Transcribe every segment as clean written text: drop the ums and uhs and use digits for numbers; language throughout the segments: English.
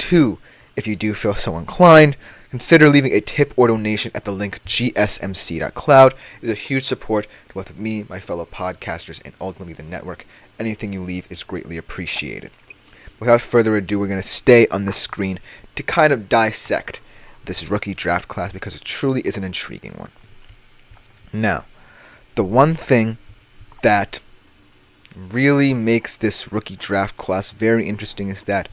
2, if you do feel so inclined, consider leaving a tip or donation at the link gsmc.cloud. It is a huge support to both me, my fellow podcasters, and ultimately the network. Anything you leave is greatly appreciated. Without further ado, we're going to stay on this screen to kind of dissect this rookie draft class because it truly is an intriguing one. Now, the one thing that really makes this rookie draft class very interesting is that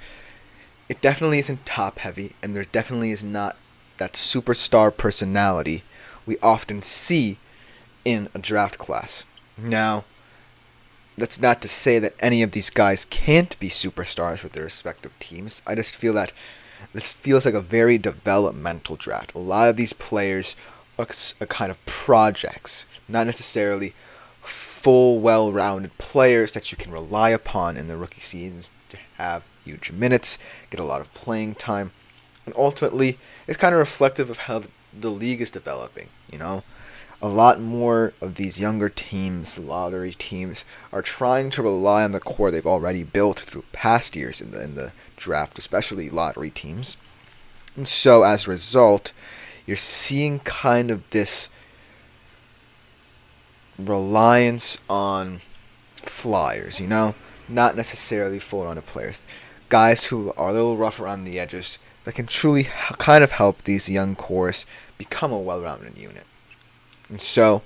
it definitely isn't top heavy, and there definitely is not that superstar personality we often see in a draft class. Now, that's not to say that any of these guys can't be superstars with their respective teams. I just feel that this feels like a very developmental draft. A lot of these players are kind of projects, not necessarily full, well-rounded players that you can rely upon in the rookie seasons to have huge minutes, get a lot of playing time, and ultimately it's kind of reflective of how the league is developing. A lot more of these younger teams, lottery teams, are trying to rely on the core they've already built through past years in the draft, especially lottery teams. And so as a result, you're seeing kind of this reliance on flyers, not necessarily full-on players. Guys who are a little rough around the edges that can truly kind of help these young cores become a well-rounded unit. And so,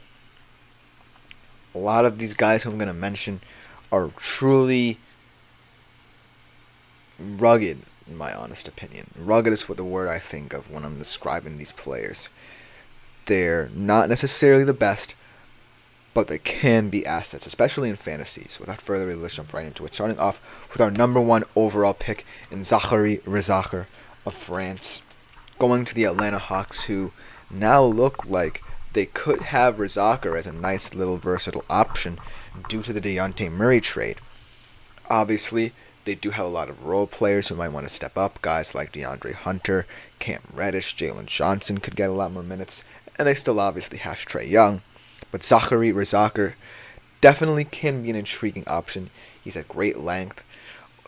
a lot of these guys who I'm going to mention are truly rugged, in my honest opinion. Rugged is what the word I think of when I'm describing these players. They're not necessarily the best, but they can be assets, especially in fantasy. So without further ado, let's jump right into it. Starting off with our number 1 overall pick in Zachary Rezaker of France, going to the Atlanta Hawks, who now look like they could have Rezaker as a nice little versatile option due to the Dejounte Murray trade. Obviously, they do have a lot of role players who might want to step up. Guys like DeAndre Hunter, Cam Reddish, Jalen Johnson could get a lot more minutes, and they still obviously have Trae Young. But Zachary Rezaker definitely can be an intriguing option. He's at great length,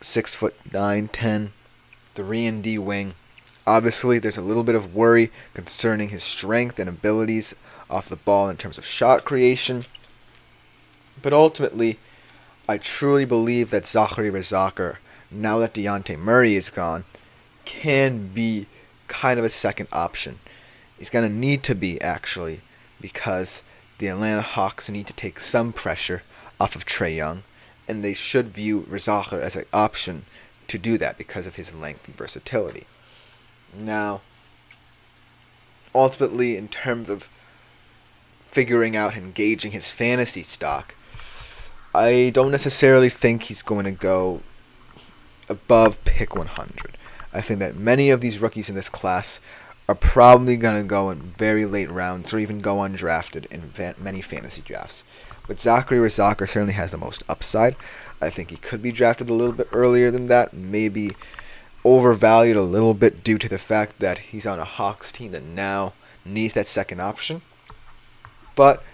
6'9", 10, 3-and-D wing. Obviously, there's a little bit of worry concerning his strength and abilities off the ball in terms of shot creation. But ultimately, I truly believe that Zachary Rezaker, now that Dejounte Murray is gone, can be kind of a second option. He's going to need to be, actually, because the Atlanta Hawks need to take some pressure off of Trae Young, and they should view Rezaker as an option to do that because of his length and versatility. Now, ultimately, in terms of figuring out and gauging his fantasy stock, I don't necessarily think he's going to go above pick 100. I think that many of these rookies in this class are probably going to go in very late rounds or even go undrafted in many fantasy drafts. But Zachary Rezaker certainly has the most upside. I think he could be drafted a little bit earlier than that, maybe overvalued a little bit due to the fact that he's on a Hawks team that now needs that second option. But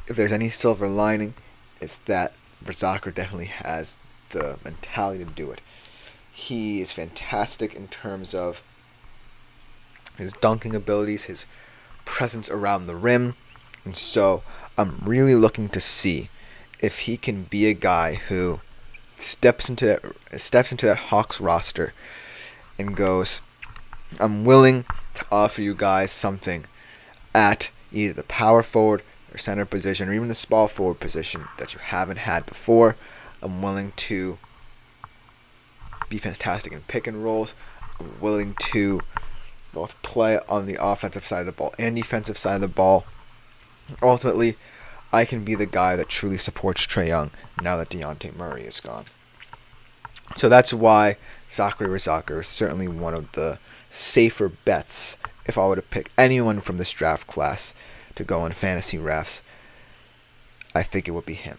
if there's any silver lining, it's that Rezaker definitely has the mentality to do it. He is fantastic in terms of his dunking abilities, his presence around the rim, and so I'm really looking to see if he can be a guy who steps into that Hawks roster and goes, I'm willing to offer you guys something at either the power forward or center position or even the small forward position that you haven't had before. I'm willing to be fantastic in pick and rolls. I'm willing to both play on the offensive side of the ball and defensive side of the ball. Ultimately, I can be the guy that truly supports Trae Young now that Dejounte Murray is gone. So that's why Zachary Rezaker is certainly one of the safer bets if I were to pick anyone from this draft class to go in fantasy drafts. I think it would be him.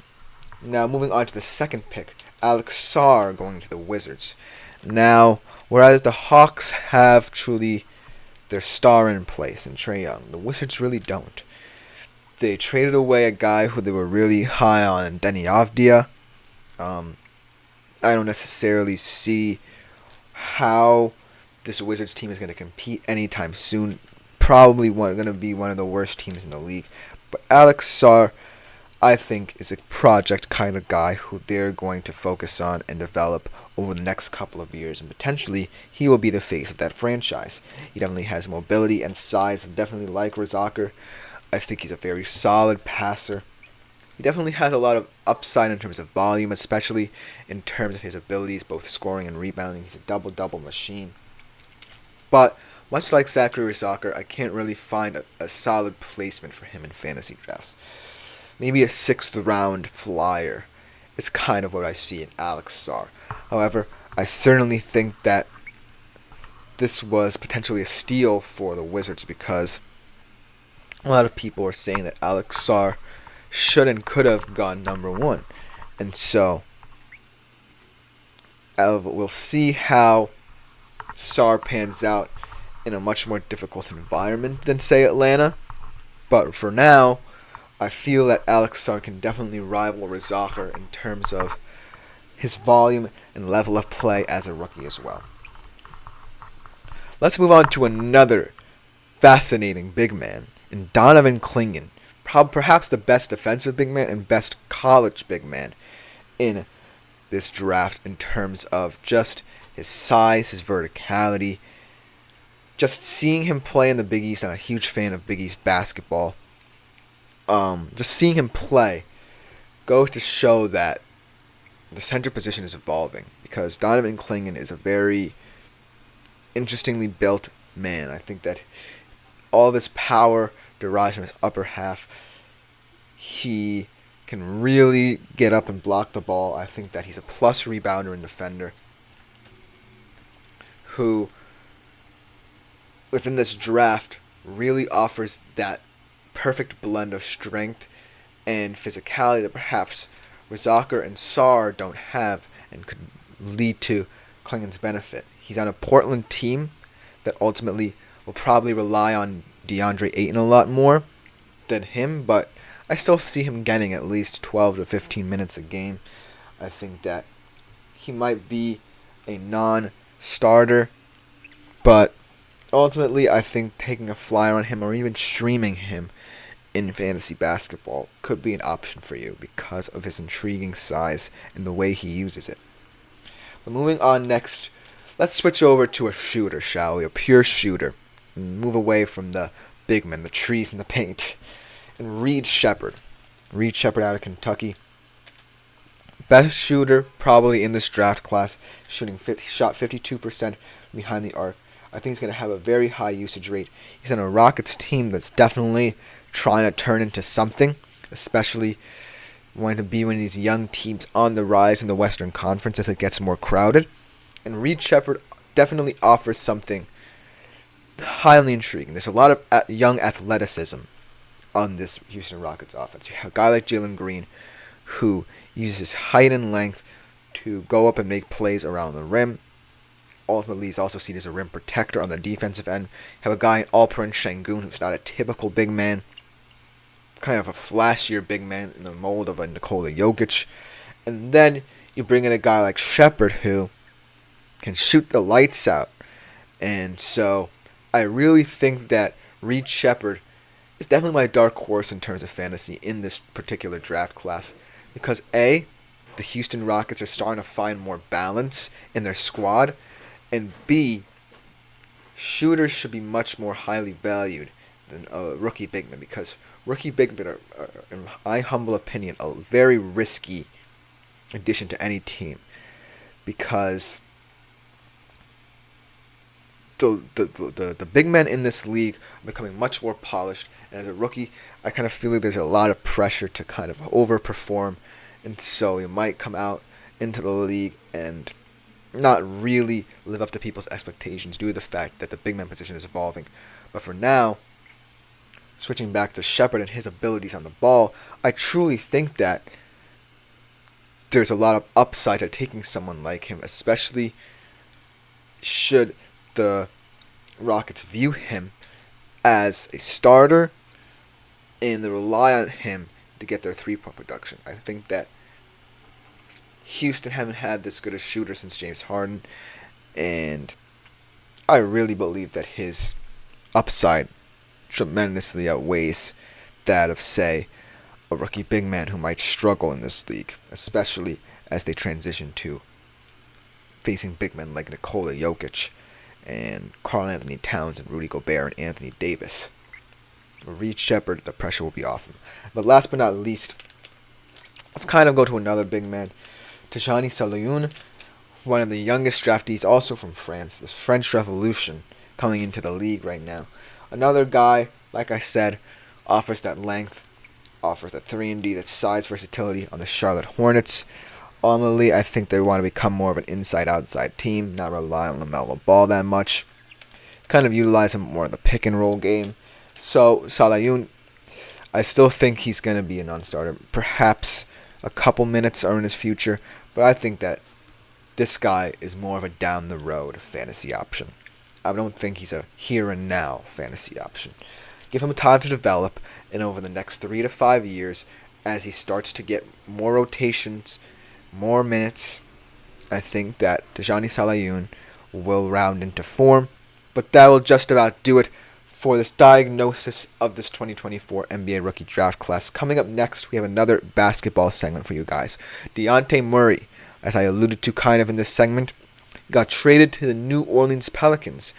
Now, moving on to the second pick, Alex Sarr going to the Wizards. Now, whereas the Hawks have truly their star in place in Trae Young, the Wizards really don't. They traded away a guy who they were really high on, Deni Avdija. I don't necessarily see how this Wizards team is going to compete anytime soon. Probably going to be one of the worst teams in the league. But Alex Sarr, I think, is a project kind of guy who they're going to focus on and develop over the next couple of years, and potentially he will be the face of that franchise. He definitely has mobility and size, definitely like Razakar. I think he's a very solid passer. He definitely has a lot of upside in terms of volume, especially in terms of his abilities, both scoring and rebounding. He's a double-double machine. But much like Zachary Razakar, I can't really find a solid placement for him in fantasy drafts. Maybe a 6th round flyer is kind of what I see in Alex Sarr. However, I certainly think that this was potentially a steal for the Wizards because a lot of people are saying that Alex Sarr should and could have gone number 1. And so, we'll see how Sarr pans out in a much more difficult environment than, say, Atlanta. But for now, I feel that Alex Sarr can definitely rival Razakar in terms of his volume and level of play as a rookie as well. Let's move on to another fascinating big man in Donovan Clingan, perhaps the best defensive big man and best college big man in this draft in terms of just his size, his verticality. Just seeing him play in the Big East, I'm a huge fan of Big East basketball. Just seeing him play goes to show that the center position is evolving because Donovan Clingan is a very interestingly built man. I think that all of his power derives from his upper half. He can really get up and block the ball. I think that he's a plus rebounder and defender who, within this draft, really offers that perfect blend of strength and physicality that perhaps Razakar and Sarr don't have and could lead to Clingan's benefit. He's on a Portland team that ultimately will probably rely on DeAndre Ayton a lot more than him, but I still see him getting at least 12 to 15 minutes a game. I think that he might be a non-starter, but ultimately I think taking a flyer on him or even streaming him in fantasy basketball could be an option for you because of his intriguing size and the way he uses it. But moving on next, let's switch over to a shooter, shall we? A pure shooter. And move away from the big men, the trees and the paint. And Reed Sheppard. Reed Sheppard out of Kentucky. Best shooter probably in this draft class. Shot 52% behind the arc. I think he's going to have a very high usage rate. He's on a Rockets team that's definitely trying to turn into something, especially wanting to be one of these young teams on the rise in the Western Conference as it gets more crowded. And Reed Sheppard definitely offers something highly intriguing. There's a lot of young athleticism on this Houston Rockets offense. You have a guy like Jalen Green who uses his height and length to go up and make plays around the rim. Ultimately, he's also seen as a rim protector on the defensive end. You have a guy in Alperen Şengün who's not a typical big man, kind of a flashier big man in the mold of a Nikola Jokic. And then you bring in a guy like Sheppard who can shoot the lights out. And so I really think that Reed Sheppard is definitely my dark horse in terms of fantasy in this particular draft class. Because A, the Houston Rockets are starting to find more balance in their squad. And B, shooters should be much more highly valued than a rookie big man. Because rookie big men are, in my humble opinion, a very risky addition to any team. Because the big men in this league are becoming much more polished, and as a rookie, I kind of feel like there's a lot of pressure to kind of overperform, and so you might come out into the league and not really live up to people's expectations due to the fact that the big man position is evolving. But for now, switching back to Sheppard and his abilities on the ball, I truly think that there's a lot of upside to taking someone like him, especially should the Rockets view him as a starter and they rely on him to get their three-point production. I think that Houston haven't had this good a shooter since James Harden, and I really believe that his upside tremendously outweighs that of, say, a rookie big man who might struggle in this league, especially as they transition to facing big men like Nikola Jokic and Karl Anthony Towns and Rudy Gobert and Anthony Davis. With Reed Shepherd, the pressure will be off him. But last but not least, let's kind of go to another big man, Tijani Saloun, one of the youngest draftees, also from France, the French Revolution, coming into the league right now. Another guy, like I said, offers that length, offers that 3-and-D, that size versatility on the Charlotte Hornets. Ultimately, I think they want to become more of an inside-outside team, not rely on LaMelo Ball that much. Kind of utilize him more in the pick-and-roll game. So, Saloun, I still think he's going to be a non-starter. Perhaps a couple minutes are in his future, but I think that this guy is more of a down-the-road fantasy option. I don't think he's a here-and-now fantasy option. Give him time to develop, and over the next 3 to 5 years, as he starts to get more rotations, more minutes, I think that Tijani Saloun will round into form. But that will just about do it for this diagnosis of this 2024 NBA rookie draft class. Coming up next, we have another basketball segment for you guys. Dejounte Murray, as I alluded to kind of in this segment, got traded to the New Orleans Pelicans.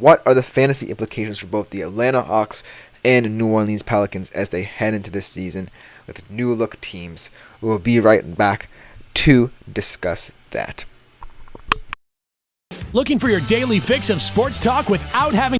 What are the fantasy implications for both the Atlanta Hawks and New Orleans Pelicans as they head into this season with new-look teams? We will be right back to discuss that. Looking for your daily fix of sports talk without having